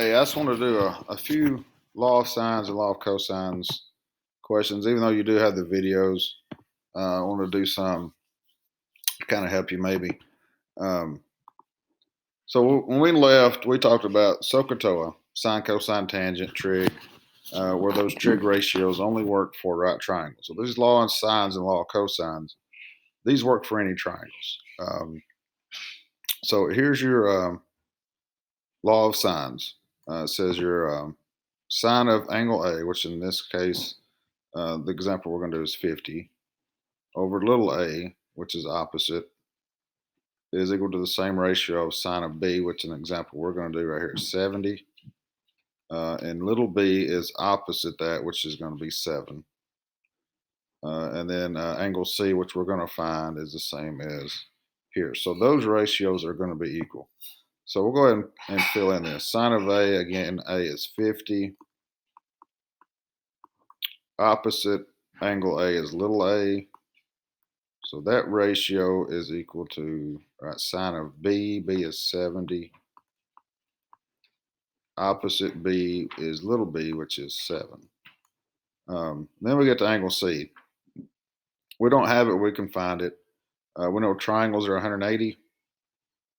Hey, I just want to do a few law of sines and law of cosines questions. Even though you do have the videos, I want to do some to kind of help you maybe. Um, so when we left, we talked about SOHCAHTOA, sine, cosine, tangent, trig, where those trig ratios only work for right triangles. So these law of sines and law of cosines, these work for any triangles. So here's your law of sines. It says your sine of angle A, which in this case, the example we're going to do is 50, over little a, which is opposite, is equal to the same ratio of sine of B, which in the example we're going to do right here is 70. And little b is opposite that, which is going to be 7. And then angle C, which we're going to find, is the same as here. So those ratios are going to be equal. So we'll go ahead and fill in this. Sine of A, again, A is 50. Opposite angle A is little a. So that ratio is equal to, sine of B, B is 70. Opposite B is little b, which is 7. Then we get to angle C. We don't have it, we can find it. We know triangles are 180.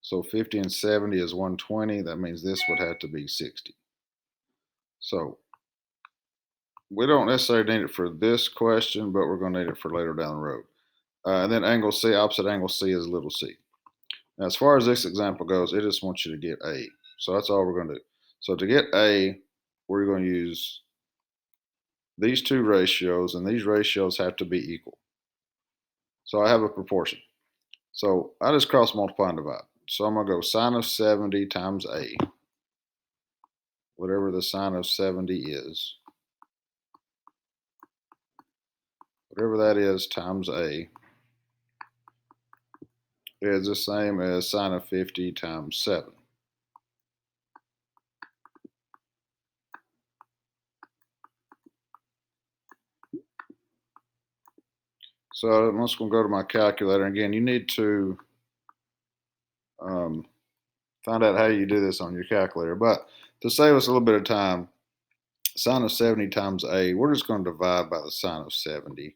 So 50 and 70 is 120. That means this would have to be 60. So we don't necessarily need it for this question, but we're going to need it for later down the road. And then angle C, opposite angle C is little c. Now, as far as this example goes, it just wants you to get A. So that's all we're going to do. So to get A, we're going to use these two ratios, and these ratios have to be equal. So I have a proportion. So I just cross multiply and divide. So I'm going to go sine of 70 times A, whatever the sine of 70 is. Whatever that is times A is the same as sine of 50 times 7. So I'm just going to go to my calculator. Again, you need to find out how you do this on your calculator. But to save us a little bit of time, sine of 70 times A, we're just going to divide by the sine of 70,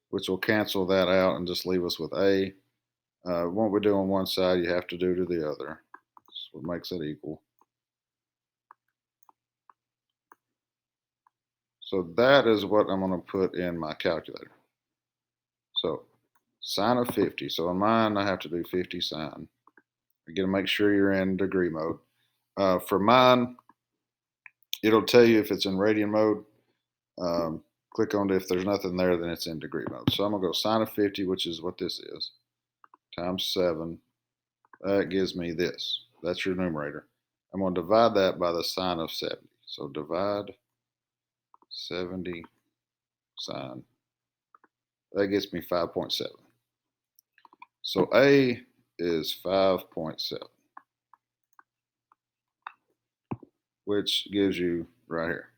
which will cancel that out and just leave us with A. What we do on one side, you have to do to the other. That's what makes it equal. So that is what I'm going to put in my calculator. So sine of 50. So in mine, I have to do 50 sine. Again, make sure you're in degree mode. For mine, it'll tell you if it's in radian mode. Click on it. If there's nothing there, then it's in degree mode. So I'm going to go sine of 50, which is what this is, times 7. That gives me this. That's your numerator. I'm going to divide that by the sine of 70. So divide 70 sine. That gets me 5.7. So A is 5.7, which gives you right here.